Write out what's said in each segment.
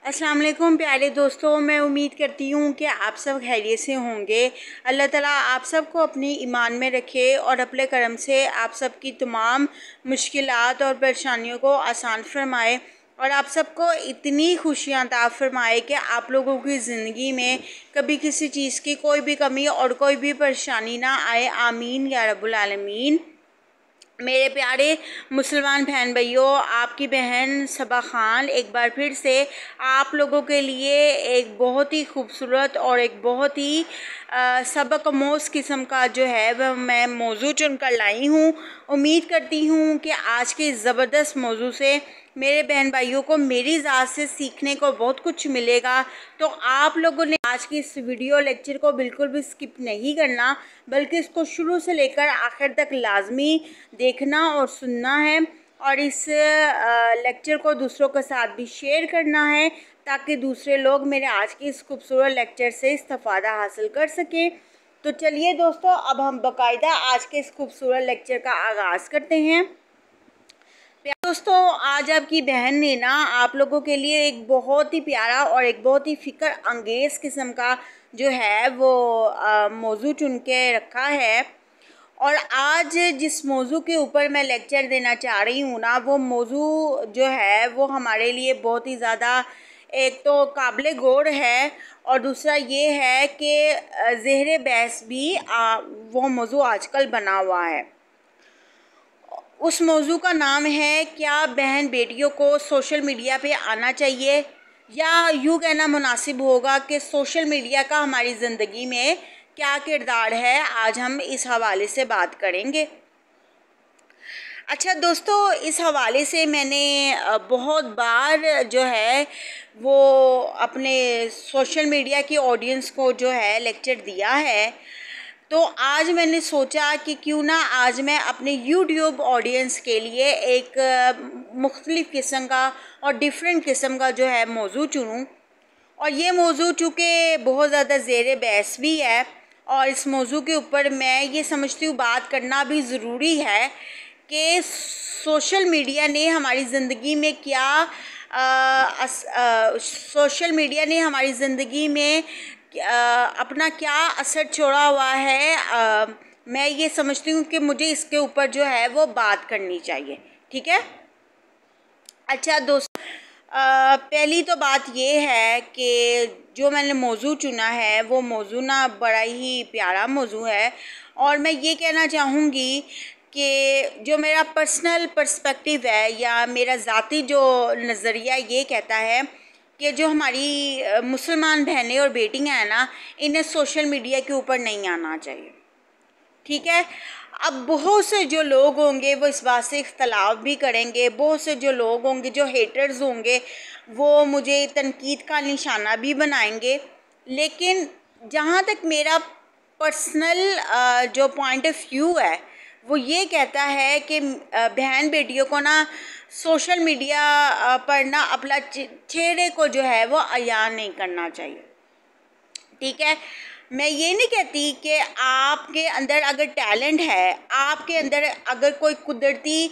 अस्सलाम वालेकुम प्यारे दोस्तों, मैं उम्मीद करती हूँ कि आप सब खैरियत से होंगे। अल्लाह ताला आप सबको अपनी ईमान में रखे और अपने करम से आप सब की तमाम मुश्किलात और परेशानियों को आसान फरमाए और आप सबको इतनी खुशियाँ अता फरमाए कि आप लोगों की ज़िंदगी में कभी किसी चीज़ की कोई भी कमी और कोई भी परेशानी ना आए। आमीन या रब्बुल आलमीन। मेरे प्यारे मुसलमान बहन भाइयों, आपकी बहन सबा ख़ान एक बार फिर से आप लोगों के लिए एक बहुत ही खूबसूरत और एक बहुत ही सबक आमोज़ किस्म का जो है वह मैं मौजू चुनकर लाई हूँ। उम्मीद करती हूँ कि आज के ज़बरदस्त मौजू से मेरे बहन भाइयों को मेरी ज़ात से सीखने को बहुत कुछ मिलेगा। तो आप लोगों ने आज की इस वीडियो लेक्चर को बिल्कुल भी स्किप नहीं करना, बल्कि इसको शुरू से लेकर आखिर तक लाजमी देखना और सुनना है और इस लेक्चर को दूसरों के साथ भी शेयर करना है ताकि दूसरे लोग मेरे आज के इस खूबसूरत लेक्चर से इस्तिफादा हासिल कर सकें। तो चलिए दोस्तों, अब हम बाकायदा आज के इस खूबसूरत लेक्चर का आगाज़ करते हैं। दोस्तों, आज आपकी बहन ने ना आप लोगों के लिए एक बहुत ही प्यारा और एक बहुत ही फ़िक्र अंगेज़ किस्म का जो है वो मौजू चुन के रखा है। और आज जिस मौजू के ऊपर मैं लेक्चर देना चाह रही हूँ ना, वो मौजू जो है वो हमारे लिए बहुत ही ज़्यादा एक तो काबिल गौर है और दूसरा ये है कि ज़ेहरे बहस भी वो मौजू आजकल बना हुआ है। उस मौजू का नाम है, क्या बहन बेटियों को सोशल मीडिया पे आना चाहिए, या यूँ कहना मुनासिब होगा कि सोशल मीडिया का हमारी ज़िंदगी में क्या किरदार है। आज हम इस हवाले से बात करेंगे। अच्छा दोस्तों, इस हवाले से मैंने बहुत बार जो है वो अपने सोशल मीडिया की ऑडियंस को जो है लेक्चर दिया है। तो आज मैंने सोचा कि क्यों ना आज मैं अपने यूट्यूब ऑडियंस के लिए एक मुख्तलिफ़ किस्म का और डिफरेंट किस्म का जो है मौजू चुनूँ। और ये मौजू चूँकि बहुत ज़्यादा ज़ेर बहस भी है और इस मौजू के ऊपर मैं ये समझती हूँ बात करना भी ज़रूरी है कि सोशल मीडिया ने हमारी ज़िंदगी में क्या सोशल मीडिया ने हमारी ज़िंदगी में अपना क्या असर छोड़ा हुआ है। मैं ये समझती हूँ कि मुझे इसके ऊपर जो है वो बात करनी चाहिए। ठीक है। अच्छा दोस्तों, पहली तो बात ये है कि जो मैंने मौजू चुना है वो मौजू ना बड़ा ही प्यारा मौजू है और मैं ये कहना चाहूँगी कि जो मेरा पर्सनल पर्सपेक्टिव है या मेरा ज़ाती जो नज़रिया ये कहता है कि जो हमारी मुसलमान बहनें और बेटियाँ हैं ना, इन्हें सोशल मीडिया के ऊपर नहीं आना चाहिए। ठीक है। अब बहुत से जो लोग होंगे वो इस बात से इख्तलाफ भी करेंगे, बहुत से जो लोग होंगे जो हेटर्स होंगे वो मुझे तनकीद का निशाना भी बनाएंगे। लेकिन जहाँ तक मेरा पर्सनल जो पॉइंट ऑफ व्यू है वो ये कहता है कि बहन बेटियों को ना सोशल मीडिया पर ना अपना चेहरे को जो है वो अयान नहीं करना चाहिए। ठीक है। मैं ये नहीं कहती कि आपके अंदर अगर टैलेंट है, आपके अंदर अगर कोई कुदरती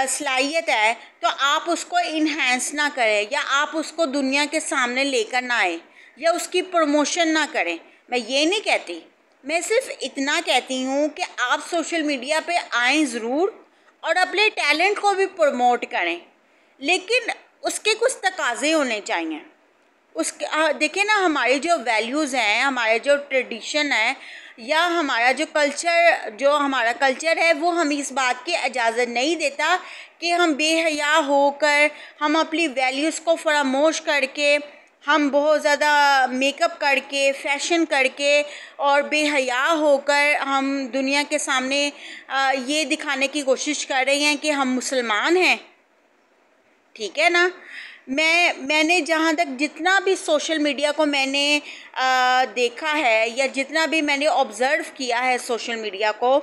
सलाहियत है तो आप उसको इन्हेंस ना करें या आप उसको दुनिया के सामने लेकर ना आए या उसकी प्रमोशन ना करें। मैं ये नहीं कहती, मैं सिर्फ इतना कहती हूँ कि आप सोशल मीडिया पे आएँ ज़रूर और अपने टैलेंट को भी प्रमोट करें, लेकिन उसके कुछ तकाज़े होने चाहिए। देखिए ना, हमारी जो वैल्यूज़ हैं, हमारे जो ट्रेडिशन है या हमारा कल्चर है वो हमें इस बात की इजाज़त नहीं देता कि हम बेहया होकर, हम अपनी वैल्यूज़ को फरामोश करके, हम बहुत ज़्यादा मेकअप करके, फैशन करके और बेहया होकर हम दुनिया के सामने ये दिखाने की कोशिश कर रहे हैं कि हम मुसलमान हैं। ठीक है ना। मैंने जहाँ तक जितना भी सोशल मीडिया को मैंने देखा है या जितना भी मैंने ऑब्ज़र्व किया है सोशल मीडिया को,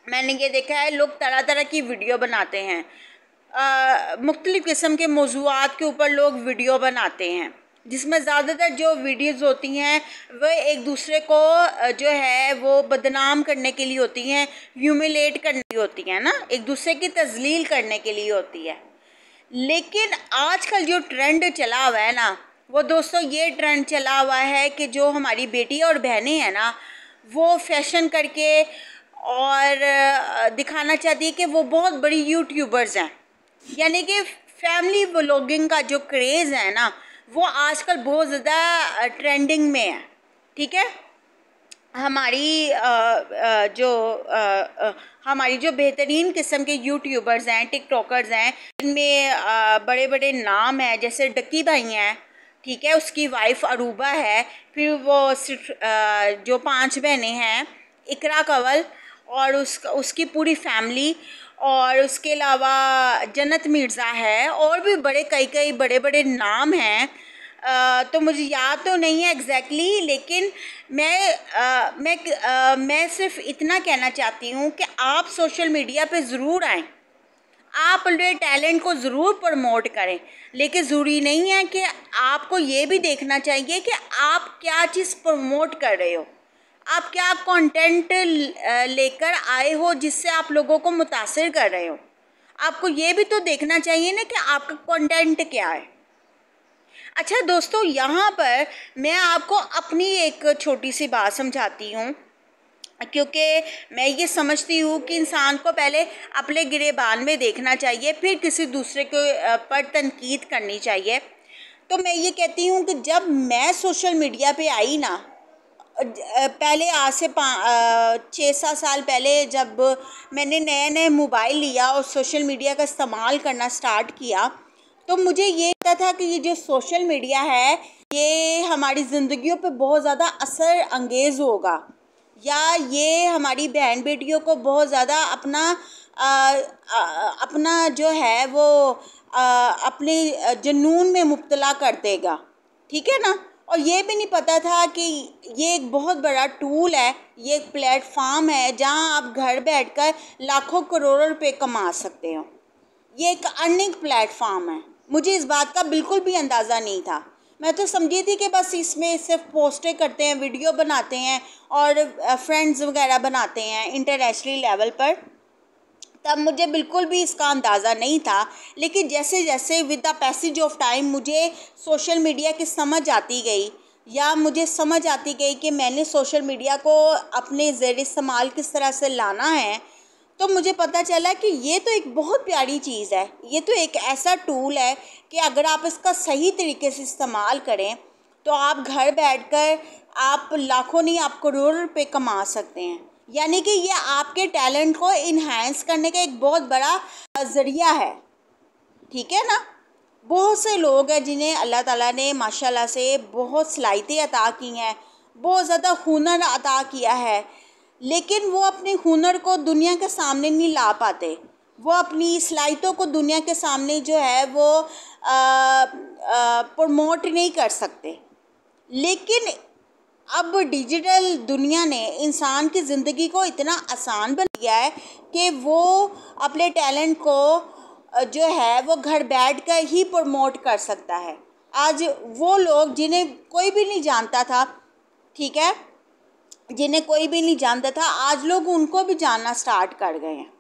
मैंने ये देखा है लोग तरह तरह की वीडियो बनाते हैं, मुख्तलिफ़ किस्म के मौज़ूआत के ऊपर लोग वीडियो बनाते हैं, जिसमें ज़्यादातर जो वीडियोज़ होती हैं वह एक दूसरे को जो है वो बदनाम करने के लिए होती हैं, ह्यूमिलेट करने की होती हैं ना, एक दूसरे की तज़लील करने के लिए होती है। लेकिन आजकल जो ट्रेंड चला हुआ है ना, वो दोस्तों ये ट्रेंड चला हुआ है कि जो हमारी बेटी और बहनें हैं ना, वो फैशन करके और दिखाना चाहती है कि वो बहुत बड़ी यूट्यूबर्स हैं। यानी कि फैमिली व्लॉगिंग का जो क्रेज़ है ना, वो आजकल बहुत ज़्यादा ट्रेंडिंग में है। ठीक है, हमारी हमारी जो बेहतरीन किस्म के यूट्यूबर्स हैं, टिकटॉकर्स हैं, इनमें बड़े बड़े नाम हैं, जैसे डक्की भाई हैं, ठीक है, उसकी वाइफ अरूबा है, फिर वो जो 5 बहनें हैं, इकरा कंवल और उसकी पूरी फैमिली, और उसके अलावा जन्नत मिर्ज़ा है, और भी कई बड़े बड़े नाम हैं। तो मुझे याद तो नहीं है एग्जैक्टली, लेकिन मैं सिर्फ इतना कहना चाहती हूँ कि आप सोशल मीडिया पे ज़रूर आएँ, आप अपने टैलेंट को ज़रूर प्रमोट करें, लेकिन ज़रूरी नहीं है कि आपको ये भी देखना चाहिए कि आप क्या चीज़ प्रमोट कर रहे हो, आप क्या कंटेंट लेकर आए हो जिससे आप लोगों को मुतासिर कर रहे हो। आपको ये भी तो देखना चाहिए ना कि आपका कंटेंट क्या है। अच्छा दोस्तों, यहाँ पर मैं आपको अपनी एक छोटी सी बात समझाती हूँ, क्योंकि मैं ये समझती हूँ कि इंसान को पहले अपने गिरेबान में देखना चाहिए, फिर किसी दूसरे के पर तनकीद करनी चाहिए। तो मैं ये कहती हूँ कि जब मैं सोशल मीडिया पे आई ना, पहले आज से 6-7 साल पहले, जब मैंने नए मोबाइल लिया और सोशल मीडिया का इस्तेमाल करना स्टार्ट किया, तो मुझे ये पता था कि ये जो सोशल मीडिया है, ये हमारी ज़िंदगियों पे बहुत ज़्यादा असर अंगेज़ होगा, या ये हमारी बहन बेटियों को बहुत ज़्यादा अपना जो है वो अपने जुनून में मुब्तला कर देगा। ठीक है ना। और ये भी नहीं पता था कि ये एक बहुत बड़ा टूल है, ये एक प्लेटफॉर्म है जहां आप घर बैठकर लाखों करोड़ों रुपए कमा सकते हो। ये एक अर्निंग प्लेटफॉर्म है। मुझे इस बात का बिल्कुल भी अंदाज़ा नहीं था। मैं तो समझी थी कि बस इसमें सिर्फ पोस्टें करते हैं, वीडियो बनाते हैं और फ्रेंड्स वगैरह बनाते हैं इंटरनेशनल लेवल पर। तब मुझे बिल्कुल भी इसका अंदाज़ा नहीं था, लेकिन जैसे जैसे with the passage of time मुझे सोशल मीडिया की समझ आती गई, या मुझे समझ आती गई कि मैंने सोशल मीडिया को अपने ज़रिए इस्तेमाल किस तरह से लाना है, तो मुझे पता चला कि ये तो एक बहुत प्यारी चीज़ है। ये तो एक ऐसा टूल है कि अगर आप इसका सही तरीके से इस्तेमाल करें तो आप घर बैठकर आप लाखों नहीं, आप करोड़ों रुपए कमा सकते हैं। यानी कि ये आपके टैलेंट को इन्हांस करने का एक बहुत बड़ा ज़रिया है। ठीक है ना। बहुत से लोग हैं जिन्हें अल्लाह ताला ने माशाल्लाह से बहुत सलाहियतें अता की हैं, बहुत ज़्यादा हुनर अता किया है, लेकिन वो अपने हुनर को दुनिया के सामने नहीं ला पाते। वो अपनी सलाहियतों को दुनिया के सामने जो है वो प्रमोट नहीं कर सकते। लेकिन अब डिजिटल दुनिया ने इंसान की ज़िंदगी को इतना आसान बना दिया है कि वो अपने टैलेंट को जो है वो घर बैठकर ही प्रमोट कर सकता है। आज वो लोग जिन्हें कोई भी नहीं जानता था, ठीक है, जिन्हें कोई भी नहीं जानता था, आज लोग उनको भी जानना स्टार्ट कर गए हैं।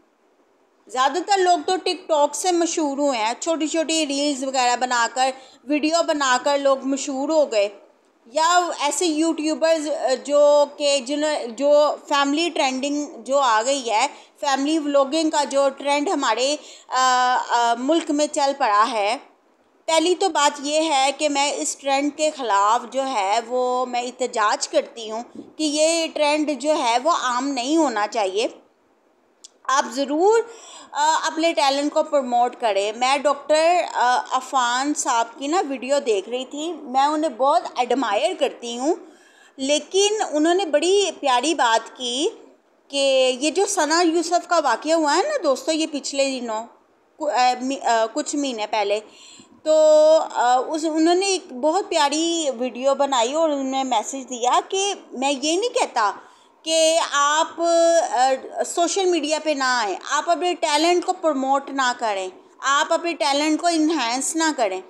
ज़्यादातर लोग तो टिकटॉक से मशहूर हुए हैं, छोटी छोटी रील्स वगैरह बनाकर, वीडियो बनाकर लोग मशहूर हो गए। या ऐसे यूट्यूबर्स जो फैमिली ट्रेंडिंग जो आ गई है, फैमिली व्लॉगिंग का जो ट्रेंड हमारे मुल्क में चल पड़ा है। पहली तो बात ये है कि मैं इस ट्रेंड के ख़िलाफ़ जो है वो मैं एहतजाज करती हूँ कि ये ट्रेंड जो है वो आम नहीं होना चाहिए। आप ज़रूर अपने टैलेंट को प्रमोट करें। मैं डॉक्टर अफ़ान साहब की ना वीडियो देख रही थी, मैं उन्हें बहुत एडमायर करती हूँ, लेकिन उन्होंने बड़ी प्यारी बात की कि ये जो सना यूसुफ का वाक़या हुआ है ना दोस्तों, ये पिछले दिनों कुछ महीने पहले, तो उन्होंने एक बहुत प्यारी वीडियो बनाई और उन्होंने मैसेज दिया कि मैं ये नहीं कहता कि आप सोशल मीडिया पे ना आएँ, आप अपने टैलेंट को प्रमोट ना करें, आप अपने टैलेंट को इन्हांस ना करें।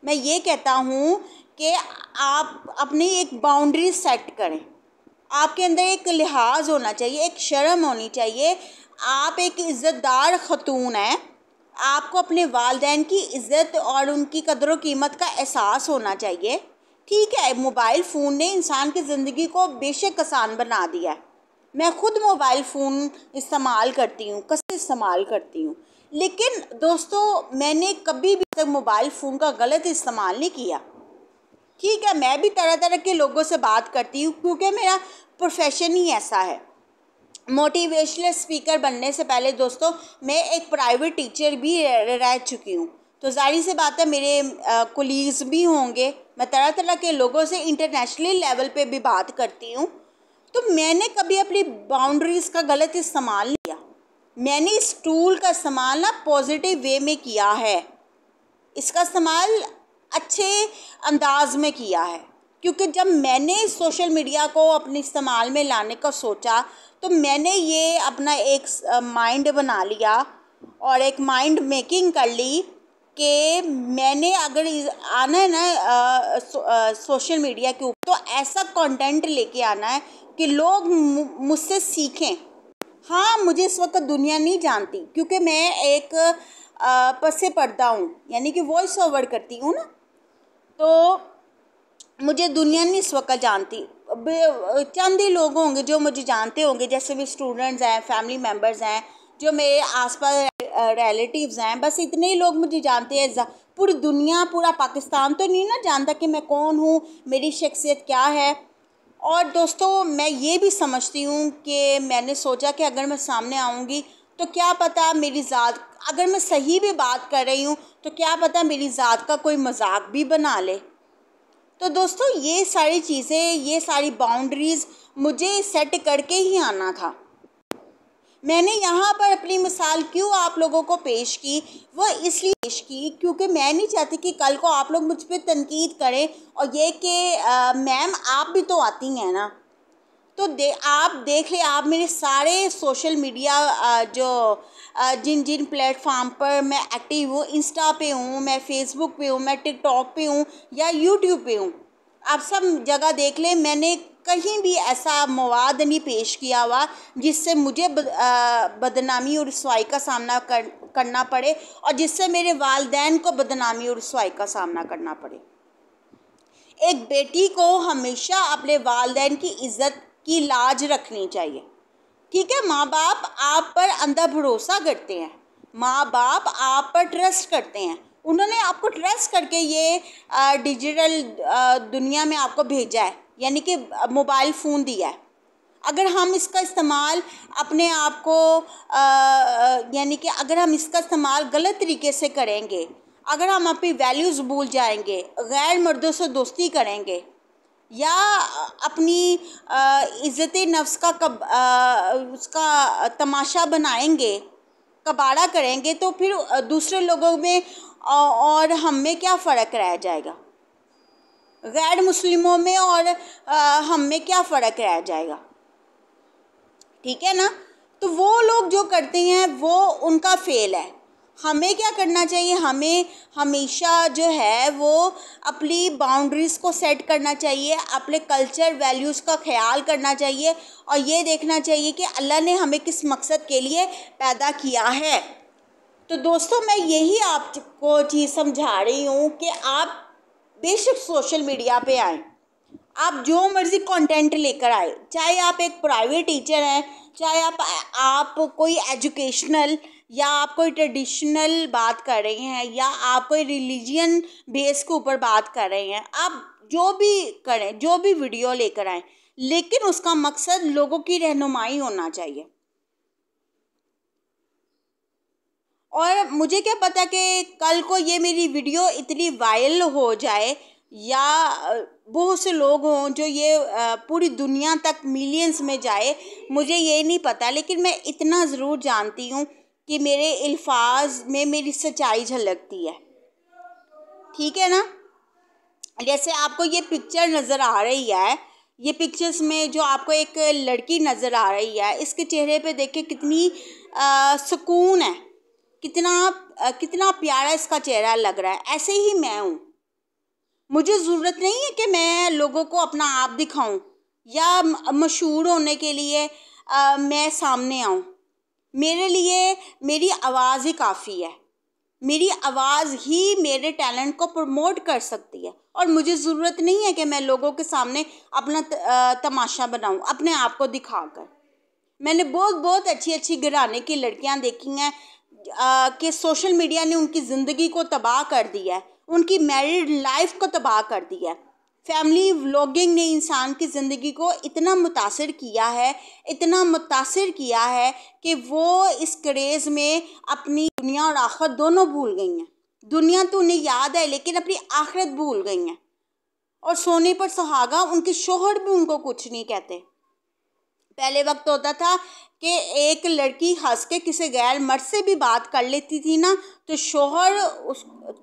मैं ये कहता हूँ कि आप अपनी एक बाउंड्री सेट करें। आपके अंदर एक लिहाज होना चाहिए, एक शर्म होनी चाहिए। आप एक इज़्ज़तदार ख़तून हैं, आपको अपने वालिदैन की इज़्ज़त और उनकी कदर व कीमत का एहसास होना चाहिए। ठीक है, मोबाइल फ़ोन ने इंसान की ज़िंदगी को बेशक आसान बना दिया है। मैं ख़ुद मोबाइल फ़ोन इस्तेमाल करती हूँ, कैसे इस्तेमाल करती हूँ, लेकिन दोस्तों मैंने कभी भी तक मोबाइल फ़ोन का गलत इस्तेमाल नहीं किया। ठीक है, मैं भी तरह तरह के लोगों से बात करती हूँ क्योंकि मेरा प्रोफेशन ही ऐसा है। मोटिवेशनल स्पीकर बनने से पहले दोस्तों मैं एक प्राइवेट टीचर भी रह चुकी हूँ, तो जाहिर सी बात है मेरे कोलीग्स भी होंगे। मैं तरह तरह के लोगों से इंटरनेशनल लेवल पे भी बात करती हूँ, तो मैंने कभी अपनी बाउंड्रीज़ का गलत इस्तेमाल नहीं किया। मैंने इस टूल का इस्तेमाल ना पॉजिटिव वे में किया है, इसका इस्तेमाल अच्छे अंदाज में किया है, क्योंकि जब मैंने सोशल मीडिया को अपने इस्तेमाल में लाने का सोचा तो मैंने ये अपना एक माइंड बना लिया और एक माइंड मेकिंग कर ली कि मैंने अगर आना है ना सोशल मीडिया के ऊपर, तो ऐसा कंटेंट लेके आना है कि लोग मुझसे सीखें। हाँ, मुझे इस वक्त दुनिया नहीं जानती क्योंकि मैं एक पसे पर्दा हूँ, यानी कि वॉइस ओवर करती हूँ ना, तो मुझे दुनिया नहीं इस वक्त जानती। चंद ही लोग होंगे जो मुझे जानते होंगे, जैसे भी स्टूडेंट्स हैं, फैमिली मेम्बर्स हैं, जो मेरे आसपास रिलेटिव्स हैं, बस इतने ही लोग मुझे जानते हैं। पूरी दुनिया, पूरा पाकिस्तान तो नहीं ना जानता कि मैं कौन हूँ, मेरी शख्सियत क्या है। और दोस्तों मैं ये भी समझती हूँ कि मैंने सोचा कि अगर मैं सामने आऊँगी तो क्या पता मेरी ज़ात, अगर मैं सही भी बात कर रही हूँ तो क्या पता मेरी ज़ात का कोई मजाक भी बना ले। तो दोस्तों ये सारी चीज़ें, ये सारी बाउंड्रीज़ मुझे सेट करके ही आना था। मैंने यहाँ पर अपनी मिसाल क्यों आप लोगों को पेश की, वो इसलिए पेश की क्योंकि मैं नहीं चाहती कि कल को आप लोग मुझ पर तनकीद करें और ये कि मैम आप भी तो आती हैं ना। तो आप देख ले, आप मेरे सारे सोशल मीडिया जिन जिन प्लेटफॉर्म पर मैं एक्टिव हूँ, इंस्टा पे हूँ, मैं फेसबुक पे हूँ, मैं टिकटॉक पे हूँ या यूट्यूब पे हूँ, आप सब जगह देख लें, मैंने कहीं भी ऐसा मवाद नहीं पेश किया हुआ जिससे मुझे बदनामी और रुसवाई का सामना करना पड़े और जिससे मेरे वालिदैन को बदनामी और रुसवाई का सामना करना पड़े। एक बेटी को हमेशा अपने वालिदैन की इज़्ज़त की लाज रखनी चाहिए। ठीक है, माँ बाप आप पर अंधा भरोसा करते हैं, माँ बाप आप पर ट्रस्ट करते हैं, उन्होंने आपको ट्रस्ट करके ये डिजिटल दुनिया में आपको भेजा है, यानी कि मोबाइल फ़ोन दिया है। अगर हम इसका इस्तेमाल अपने आप को यानी कि अगर हम इसका इस्तेमाल गलत तरीके से करेंगे, अगर हम अपनी वैल्यूज़ भूल जाएंगे, गैर मर्दों से दोस्ती करेंगे या अपनी इज़्ज़त नफ्स का उसका तमाशा बनाएंगे, कबाड़ा करेंगे, तो फिर दूसरे लोगों में और हम में क्या फ़र्क रह जाएगा, गैर मुस्लिमों में और हम में क्या फ़र्क रह जाएगा। ठीक है ना, तो वो लोग जो करते हैं वो उनका फेल है। हमें क्या करना चाहिए, हमें हमेशा जो है वो अपनी बाउंड्रीज़ को सेट करना चाहिए, अपने कल्चर वैल्यूज़ का ख्याल करना चाहिए और ये देखना चाहिए कि अल्लाह ने हमें किस मकसद के लिए पैदा किया है। तो दोस्तों मैं यही आपको चीज़ समझा रही हूँ कि आप बेशक सोशल मीडिया पे आएँ, आप जो मर्ज़ी कंटेंट लेकर आए, चाहे आप एक प्राइवेट टीचर हैं, चाहे आप कोई एजुकेशनल या आप कोई ट्रेडिशनल बात कर रहे हैं या आप कोई रिलीजियन बेस के ऊपर बात कर रहे हैं, आप जो भी करें, जो भी वीडियो लेकर आएँ, लेकिन उसका मकसद लोगों की रहनुमाई होना चाहिए। और मुझे क्या पता कि कल को ये मेरी वीडियो इतनी वायरल हो जाए या बहुत से लोग हों जो ये पूरी दुनिया तक मिलियंस में जाए, मुझे ये नहीं पता, लेकिन मैं इतना ज़रूर जानती हूँ कि मेरे अल्फाज में मेरी सच्चाई झलकती है। ठीक है ना, जैसे आपको ये पिक्चर नज़र आ रही है, ये पिक्चर्स में जो आपको एक लड़की नज़र आ रही है, इसके चेहरे पे देखें कितनी सुकून है, कितना प्यारा इसका चेहरा लग रहा है। ऐसे ही मैं हूँ, मुझे ज़रूरत नहीं है कि मैं लोगों को अपना आप दिखाऊं या मशहूर होने के लिए मैं सामने आऊं। मेरे लिए मेरी आवाज़ ही काफ़ी है। मेरी आवाज़ ही मेरे टैलेंट को प्रमोट कर सकती है, और मुझे ज़रूरत नहीं है कि मैं लोगों के सामने अपना तमाशा बनाऊं अपने आप को दिखाकर। मैंने बहुत बहुत अच्छी अच्छी घराने की लड़कियां देखी हैं कि सोशल मीडिया ने उनकी ज़िंदगी को तबाह कर दिया है, उनकी मैरिड लाइफ को तबाह कर दिया है। फैमिली व्लॉगिंग ने इंसान की ज़िंदगी को इतना मुतासिर किया है, इतना मुतासिर किया है कि वो इस क्रेज़ में अपनी दुनिया और आखिरत दोनों भूल गई हैं। दुनिया तो उन्हें याद है लेकिन अपनी आखिरत भूल गई हैं। और सोने पर सुहागा, उनके शोहर भी उनको कुछ नहीं कहते। पहले वक्त होता था कि एक लड़की हंस के किसी गैर मर्द से भी बात कर लेती थी ना, तो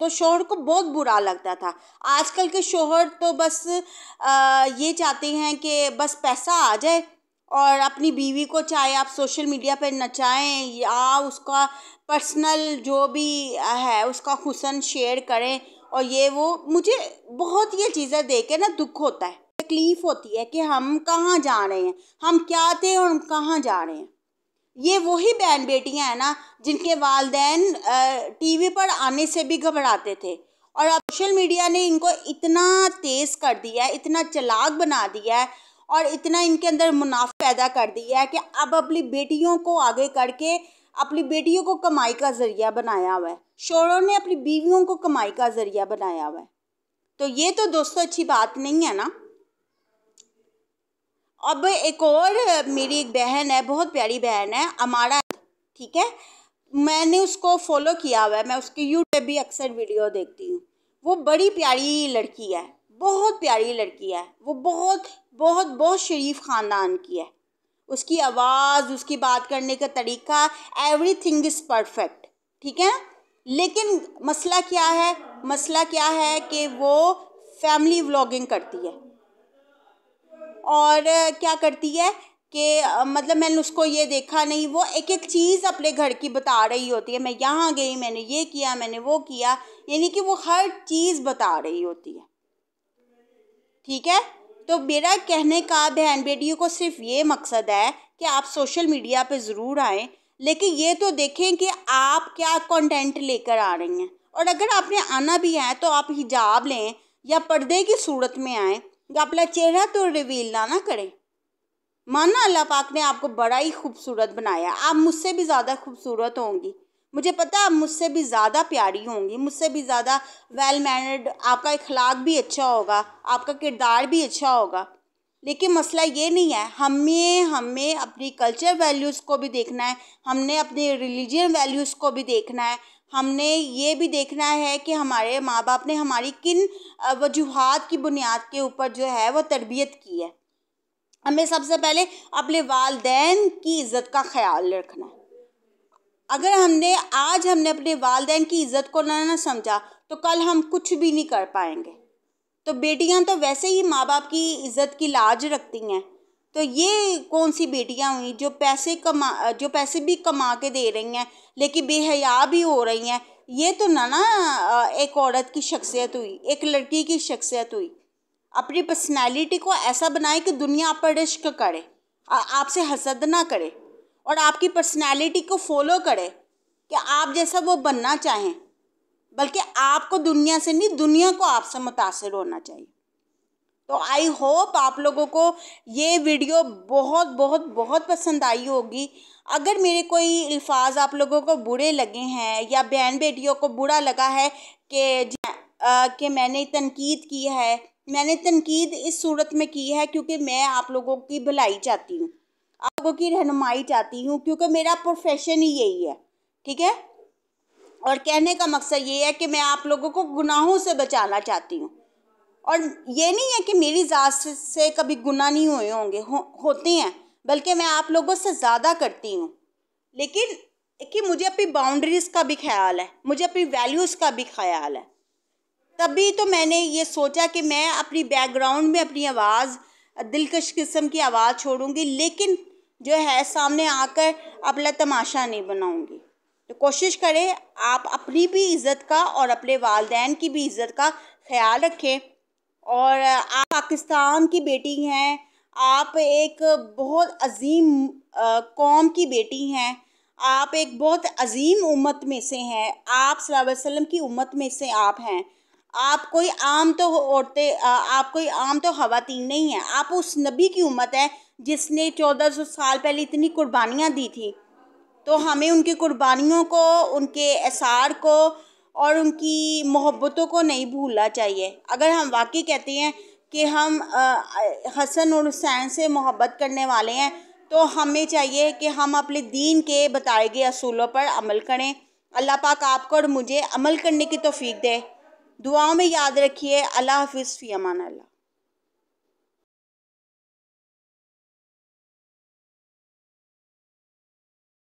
शोहर को बहुत बुरा लगता था। आजकल के शोहर तो बस ये चाहते हैं कि बस पैसा आ जाए और अपनी बीवी को चाहे आप सोशल मीडिया पर नचाएं या उसका पर्सनल जो भी है उसका हुस्न शेयर करें, और ये वो। मुझे बहुत ये चीज़ें देख के ना दुख होता है, तकलीफ होती है कि हम कहाँ जा रहे हैं, हम क्या थे और हम कहाँ जा रहे हैं। ये वही बहन बेटियां हैं ना जिनके वालिदैन टीवी पर आने से भी घबराते थे, और अब सोशल मीडिया ने इनको इतना तेज़ कर दिया है, इतना चालाक बना दिया है और इतना इनके अंदर मुनाफा पैदा कर दिया है कि अब अपनी बेटियों को आगे करके अपनी बेटियों को कमाई का ज़रिया बनाया हुआ है। शोहरों ने अपनी बीवियों को कमाई का ज़रिया बनाया हुआ है। तो ये तो दोस्तों अच्छी बात नहीं है ना। अब एक और मेरी एक बहन है, बहुत प्यारी बहन है, अमारा, ठीक है। मैंने उसको फॉलो किया हुआ है, मैं उसके यूट्यूब पे भी अक्सर वीडियो देखती हूँ। वो बड़ी प्यारी लड़की है, बहुत प्यारी लड़की है। वो बहुत बहुत बहुत शरीफ ख़ानदान की है। उसकी आवाज़, उसकी बात करने का तरीका, एवरीथिंग इज़ परफेक्ट, ठीक है। लेकिन मसला क्या है, मसला क्या है कि वो फैमिली व्लॉगिंग करती है। और क्या करती है कि मतलब मैंने उसको ये देखा नहीं, वो एक एक चीज़ अपने घर की बता रही होती है। मैं यहाँ गई, मैंने ये किया, मैंने वो किया, यानी कि वो हर चीज़ बता रही होती है, ठीक है। तो मेरा कहने का बहन बेटियों को सिर्फ ये मकसद है कि आप सोशल मीडिया पे ज़रूर आएँ, लेकिन ये तो देखें कि आप क्या कंटेंट लेकर आ रही हैं। और अगर आपने आना भी है तो आप हिजाब लें या पर्दे की सूरत में आएँ, अपना चेहरा तो रिवील ना करें। माना अल्लाह पाक ने आपको बड़ा ही खूबसूरत बनाया, आप मुझसे भी ज़्यादा खूबसूरत होंगी, मुझे पता है आप मुझसे भी ज़्यादा प्यारी होंगी, मुझसे भी ज़्यादा वेल मैनर्ड, आपका इखलाक भी अच्छा होगा, आपका किरदार भी अच्छा होगा। लेकिन मसला ये नहीं है, हमें अपनी कल्चर वैल्यूज़ को भी देखना है, हमने अपने रिलीजियन वैल्यूज़ को भी देखना है, हमने ये भी देखना है कि हमारे माँ बाप ने हमारी किन वजूहात की बुनियाद के ऊपर जो है वो तरबियत की है। हमें सबसे पहले अपने वालिदैन की इज़्ज़त का ख्याल रखना है। अगर आज हमने अपने वालिदैन की इज़्ज़त को ना समझा तो कल हम कुछ भी नहीं कर पाएंगे। तो बेटियां तो वैसे ही माँ बाप की इज़्ज़त की लाज रखती हैं, तो ये कौन सी बेटियां हुई जो पैसे भी कमा के दे रही हैं लेकिन बेहया भी हो रही हैं। ये तो ना एक औरत की शख्सियत हुई, एक लड़की की शख्सियत हुई। अपनी पर्सनैलिटी को ऐसा बनाए कि दुनिया आप पर इश्क करे, आपसे हसद ना करे, और आपकी पर्सनैलिटी को फॉलो करे कि आप जैसा वो बनना चाहें, बल्कि आपको दुनिया से नहीं, दुनिया को आपसे मुतासिर होना चाहिए। तो आई होप आप लोगों को ये वीडियो बहुत बहुत बहुत पसंद आई होगी। अगर मेरे कोई अल्फाज आप लोगों को बुरे लगे हैं या बहन बेटियों को बुरा लगा है कि मैंने तनकीद की है, मैंने तनकीद इस सूरत में की है क्योंकि मैं आप लोगों की भलाई चाहती हूँ, आप लोगों की रहनुमाई चाहती हूँ, क्योंकि मेरा प्रोफेशन ही यही है, ठीक है। और कहने का मकसद ये है कि मैं आप लोगों को गुनाहों से बचाना चाहती हूँ। और ये नहीं है कि मेरी ज़ात से कभी गुनाह नहीं हुए होंगे, होते हैं, बल्कि मैं आप लोगों से ज़्यादा करती हूँ। लेकिन कि मुझे अपनी बाउंड्रीज़ का भी ख्याल है, मुझे अपनी वैल्यूज़ का भी ख्याल है। तभी तो मैंने ये सोचा कि मैं अपनी बैकग्राउंड में अपनी आवाज़, दिलकश किस्म की आवाज़ छोड़ूंगी, लेकिन जो है सामने आकर अपना तमाशा नहीं बनाऊंगी। तो कोशिश करें आप अपनी भी इज़्ज़त का और अपने वालिदैन की भी इज़्ज़त का ख्याल रखें। और आप पाकिस्तान की बेटी हैं, आप एक बहुत अजीम कौम की बेटी हैं, आप एक बहुत अजीम उम्मत में से हैं, आप सल्लल्लाहु अलैहि वसल्लम की उम्मत में से आप हैं। आप कोई आम तो औरतें, आप कोई आम तो खवातीन नहीं हैं, आप उस नबी की उम्मत है जिसने 1400 साल पहले इतनी कुर्बानियाँ दी थी। तो हमें उनकी कुर्बानियों को, उनके एसार को और उनकी मोहब्बतों को नहीं भूलना चाहिए। अगर हम वाकई कहते हैं कि हम हसन और हुसैन से मोहब्बत करने वाले हैं, तो हमें चाहिए कि हम अपने दीन के बताए गए असूलों पर अमल करें। अल्लाह पाक आपको और मुझे अमल करने की तौफीक दे। दुआओं में याद रखिए। अल्लाह हाफिज़, फ़ी अमान अल्लाह।